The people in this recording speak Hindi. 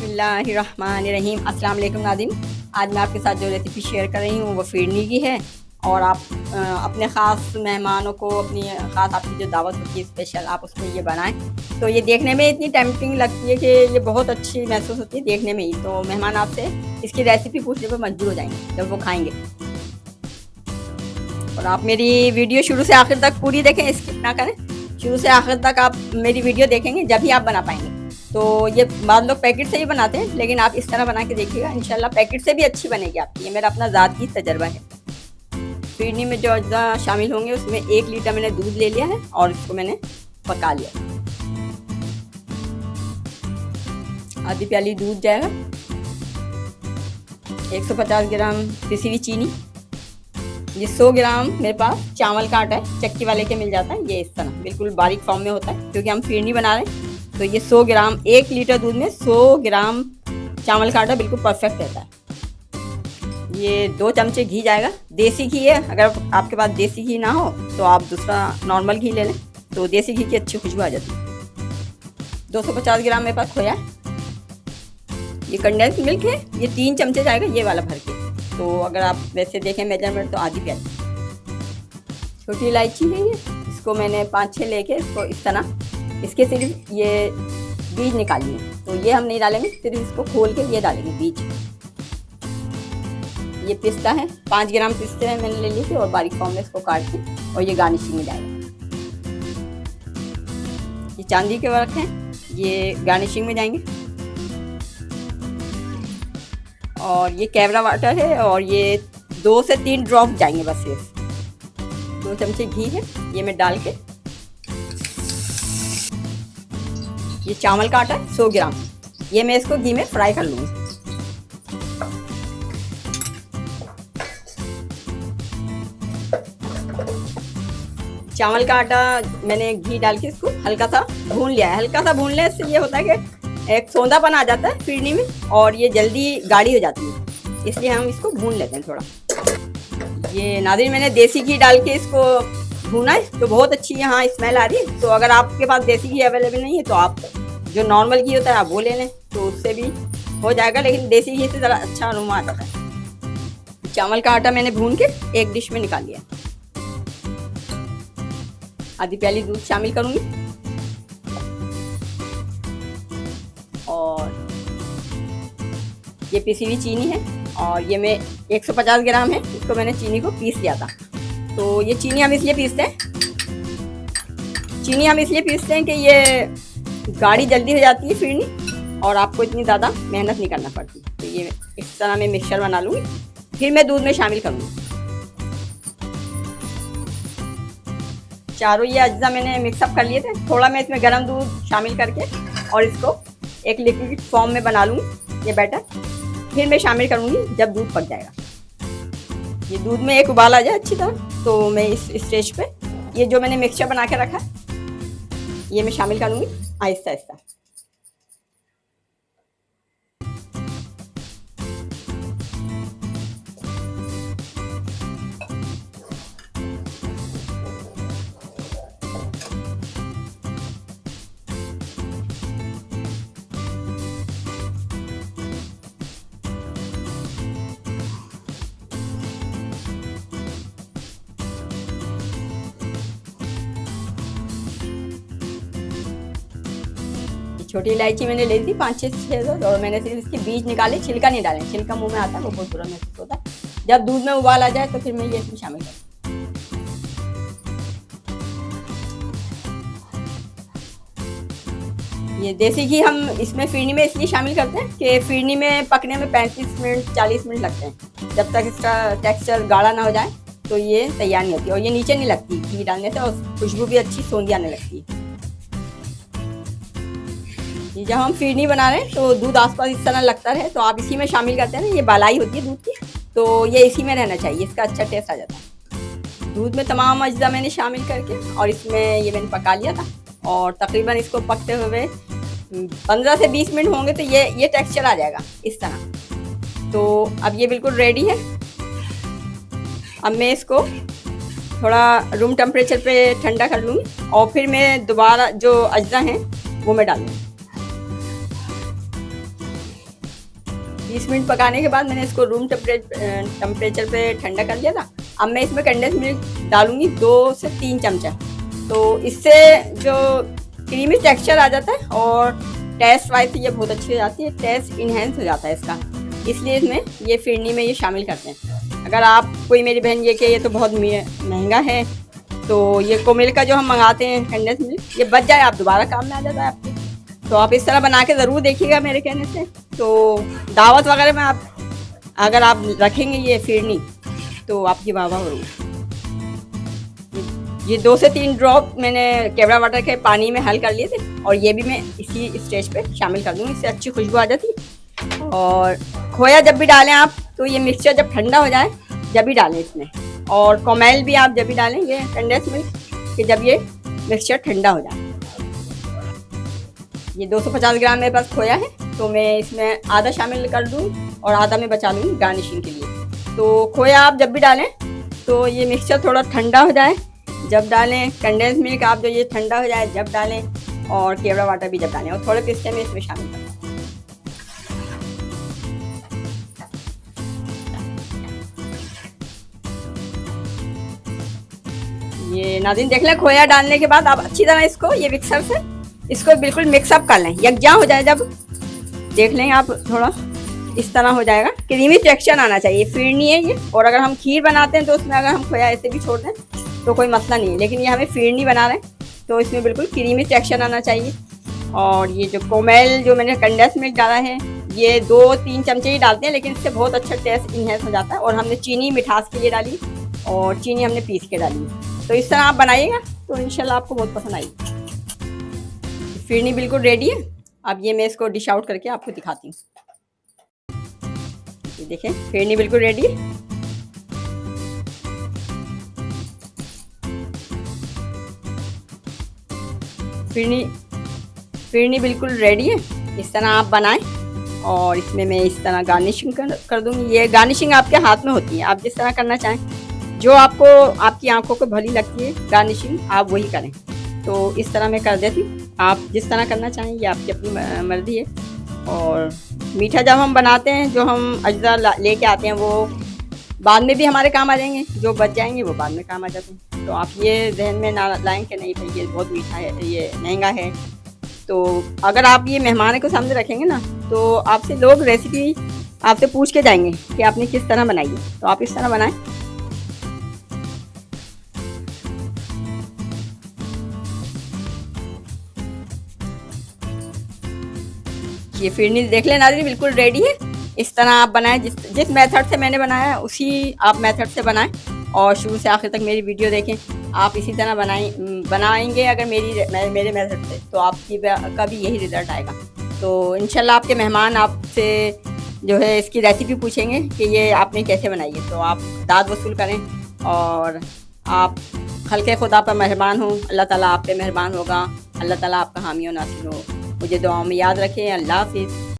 बिस्मिल्लाहिर्रहमानिर्रहीम। अस्सलाम वालेकुम नाज़रीन। आज मैं आपके साथ जो रेसिपी शेयर कर रही हूँ वो फिरनी की है। और आप अपने ख़ास मेहमानों को, अपनी ख़ास आपकी जो दावत होती है स्पेशल, आप उसमें ये बनाएं तो ये देखने में इतनी टेम्पटिंग लगती है कि ये बहुत अच्छी महसूस होती है देखने में ही। तो मेहमान आपसे इसकी रेसिपी पूछने पर मजबूर हो जाएंगे जब वो खाएंगे। और आप मेरी वीडियो शुरू से आखिर तक पूरी देखें, स्किप ना करें। शुरू से आखिर तक आप मेरी वीडियो देखेंगे जब ही आप बना पाएंगे। तो ये बाद लोग पैकेट से ही बनाते हैं, लेकिन आप इस तरह बना के देखिएगा, इंशाल्लाह पैकेट से भी अच्छी बनेगी आपकी। ये मेरा अपना ज़ाती तजर्बा है। फिरनी में जो अज्जा शामिल होंगे उसमें 1 लीटर मैंने दूध ले लिया है और इसको मैंने पका लिया। आधी प्याली दूध जाएगा, 150 ग्राम पिसी हुई चीनी, ये 100 ग्राम मेरे पास चावल का आटा है, चक्की वाले के मिल जाता है। ये इस तरह बिल्कुल बारीक फॉर्म में होता है क्योंकि हम फिरनी बना रहे हैं। तो ये 100 ग्राम, 1 लीटर दूध में 100 ग्राम चावल का आटा बिल्कुल परफेक्ट रहता है। ये 2 चमचे घी जाएगा, देसी घी है। अगर आपके पास देसी घी ना हो तो आप दूसरा नॉर्मल घी ले लें, तो देसी घी की अच्छी खुशबू आ जाती है। 250 ग्राम मेरे पास खोया है। ये कंडेंस मिल्क है, ये 3 चमचे जाएगा ये वाला भर के। तो अगर आप वैसे देखें मेजरमेंट तो आधी प्याली। छोटी इलायची है ये, इसको मैंने 5-6 लेके इसको इस तरह, इसके सिर्फ ये बीज निकालिए। तो ये हम नहीं डालेंगे, सिर्फ इसको खोल के ये डालेंगे बीज। ये पिस्ता है, 5 ग्राम पिस्ते हैं मैंने ले लिए थे और बारीक फॉर्म में इसको काट के, और ये गार्निशिंग में जाएगा। ये चांदी के वर्क हैं, ये गार्निशिंग में जाएंगे। और ये कैवरा वाटर है और ये 2 से 3 ड्रॉप जाएंगे बस। ये 2 चमचे घी है, ये मैं डाल के, ये चावल का आटा है 100 ग्राम, ये मैं इसको घी में फ्राई कर लूँगी। चावल का आटा मैंने घी डाल के इसको हल्का सा भून लिया है। हल्का सा भूनने से ये होता है कि एक सौंधापन आ जाता है फिरनी में और ये जल्दी गाढ़ी हो जाती है, इसलिए हम इसको भून लेते हैं थोड़ा। ये नाज़रीन मैंने देसी घी डाल के इसको भूना है तो बहुत अच्छी यहाँ स्मेल आ रही है। तो अगर आपके पास देसी घी अवेलेबल नहीं है तो आप जो नॉर्मल घी होता है आप वो ले लें, तो उससे भी हो जाएगा, लेकिन देसी घी से ज़रा अच्छा अरोमा आता है। चावल का आटा मैंने भून के एक डिश में निकाल लिया। आधी प्याली दूध शामिल करूँगी और ये पिसी हुई चीनी है, और ये मैं 150 ग्राम है, इसको मैंने चीनी को पीस लिया था। तो ये चीनी हम इसलिए पीसते हैं, कि ये गाढ़ी जल्दी हो जाती है फिरनी और आपको इतनी ज़्यादा मेहनत नहीं करना पड़ती। तो ये इस तरह मैं मिक्सचर बना लूँगी, फिर मैं दूध में शामिल करूँगी। चारों ये अज्जा मैंने मिक्सअप कर लिए थे। थोड़ा मैं इसमें गर्म दूध शामिल करके और इसको एक लिक्विड फॉर्म में बना लूँगी ये बैटर, फिर मैं शामिल करूँगी जब दूध पक जाएगा। ये दूध में एक उबाल आ जाए अच्छी तरह, तो मैं इस स्टेज पे ये जो मैंने मिक्सचर बना के रखा है ये मैं शामिल करूँगी आहिस्ता आहिस्ता। छोटी इलायची मैंने ले ली 5-6 और मैंने सिर्फ इसके बीज निकाले, छिलका नहीं डाले। छिलका मुंह में आता है वो बहुत बुरा महसूस होता है। जब दूध में उबाल आ जाए तो फिर मैं ये इसमें शामिल करूँ। ये देसी घी हम इसमें फिरनी में इसलिए शामिल करते हैं कि फिरनी में पकने में 35 मिनट 40 मिनट लगते हैं। जब तक इसका टेक्सचर गाढ़ा ना हो जाए तो ये तैयार नहीं होती, और ये नीचे नहीं लगती घी डालने से, और खुशबू भी अच्छी सौंधी आने लगती है। जब हम फिरनी बना रहे हैं तो दूध आसपास इस तरह लगता रहे, तो आप इसी में शामिल करते हैं ना, ये बालाई होती है दूध की, तो ये इसी में रहना चाहिए, इसका अच्छा टेस्ट आ जाता है। दूध में तमाम अज्जा मैंने शामिल करके और इसमें ये मैंने पका लिया था, और तकरीबन इसको पकते हुए 15 से 20 मिनट होंगे तो ये टेक्सचर आ जाएगा इस तरह। तो अब ये बिल्कुल रेडी है। अब मैं इसको थोड़ा रूम टेम्परेचर पे ठंडा कर लूँगी और फिर मैं दोबारा जो अज्जा हैं वो मैं डालूँगी। 20 मिनट पकाने के बाद मैंने इसको रूम टेम्परेचर पे ठंडा कर लिया था। अब मैं इसमें कंडेंस मिल्क डालूंगी 2 से 3 चमचा। तो इससे जो क्रीमी टेक्सचर आ जाता है और टेस्ट वाइज ये बहुत अच्छी हो जाती है, टेस्ट इन्हेंस हो जाता है इसका, इसलिए इसमें ये फिरनी में ये शामिल करते हैं। अगर आप कोई मेरी बहन ये कि ये तो बहुत महंगा है, तो ये कोमिल का जो हम मंगाते हैं कंडेंस मिल्क, ये बच जाए आप दोबारा काम में आ जाता है आपके। तो आप इस तरह बना के ज़रूर देखिएगा मेरे कहने से। तो दावत वगैरह में आप अगर आप रखेंगे ये फिरनी तो आपकी वाह वाह होगी। ये 2 से 3 ड्रॉप मैंने केवड़ा वाटर के पानी में हल कर लिए थे और ये भी मैं इसी स्टेज पे शामिल कर दूँगी, इससे अच्छी खुशबू आ जाती है। और खोया जब भी डालें आप तो ये मिक्सचर जब ठंडा हो जाए जब भी डालें इसमें, और कोमैल भी आप जब भी डालें ये कंडेंस मिल्क कि जब ये मिक्सचर ठंडा हो जाए। ये 250 ग्राम मेरे पास खोया है, तो मैं इसमें आधा शामिल कर दूँ और आधा मैं बचा लूँगी गार्निशिंग के लिए। तो खोया आप जब भी डालें तो ये मिक्सचर थोड़ा ठंडा हो जाए जब डालें, कंडेंस मिल्क आप जो ये ठंडा हो जाए जब डालें, और केवड़ा वाटर भी जब डालें, और थोड़े पिस्ते में इसमें शामिल करें। ये नाज़रीन देख लें, खोया डालने के बाद आप अच्छी तरह इसको ये मिक्सर से इसको बिल्कुल मिक्सअप कर लें, यकजा हो जाए। जब देख लें आप थोड़ा इस तरह हो जाएगा, क्रीमी टेक्सचर आना चाहिए। फिरनी है ये, और अगर हम खीर बनाते हैं तो उसमें अगर हम खोया ऐसे भी छोड़ दें तो कोई मसला नहीं है, लेकिन ये हमें फिरनी बना रहे हैं तो इसमें बिल्कुल क्रीमी टेक्सचर आना चाहिए। और ये जो कोमैल जो मैंने कंडेंस मिल्क डाला है ये 2-3 चमचे ही डालते हैं, लेकिन इससे बहुत अच्छा टेस्ट इन्हेंस हो जाता है। और हमने चीनी मिठास के लिए डाली और चीनी हमने पीस के डाली है। तो इस तरह आप बनाइएगा तो इंशाल्लाह आपको बहुत पसंद आएगी। फिरनी बिल्कुल रेडी है। अब ये मैं इसको डिश आउट करके आपको दिखाती हूँ। ये देखें फिरनी बिल्कुल रेडी है। फिरनी बिल्कुल रेडी है। इस तरह आप बनाएं और इसमें मैं इस तरह गार्निशिंग कर दूँगी। ये गार्निशिंग आपके हाथ में होती है, आप जिस तरह करना चाहें, जो आपको आपकी आंखों को भली लगती है गार्निशिंग आप वही करें। तो इस तरह मैं कर देती हूँ, आप जिस तरह करना चाहें ये आपकी अपनी मर्ज़ी है। और मीठा जब हम बनाते हैं, जो हम अज्जा लेके आते हैं वो बाद में भी हमारे काम आ जाएंगे, जो बच जाएंगे वो बाद में काम आ जाते हैं। तो आप ये जहन में ना लाएँ कि नहीं भाई ये बहुत मीठा है, ये महंगा है। तो अगर आप ये मेहमान को सामने रखेंगे ना तो आपसे लोग रेसिपी आपसे पूछ के जाएंगे कि आपने किस तरह बनाई है। तो आप इस तरह बनाएं। ये फिरनी देख लें नाज़रीन बिल्कुल रेडी है। इस तरह आप बनाएं, जिस मेथड से मैंने बनाया उसी आप मेथड से बनाएं और शुरू से आखिर तक मेरी वीडियो देखें। आप इसी तरह बनाएंगे अगर मेरे मेथड से, तो आपकी का भी यही रिज़ल्ट आएगा। तो इंशाल्लाह आपके मेहमान आपसे जो है इसकी रेसिपी पूछेंगे कि ये आपने कैसे बनाई है। तो आप दाद वसूल करें और आप खल्क़े खुदा पर मेहरबान हो, अल्लाह ताला आप पे मेहरबान होगा। अल्लाह ताला आपका हामी और नासिर हो। मुझे दुआओं में याद रखें। अल्लाह हाफ़िज़।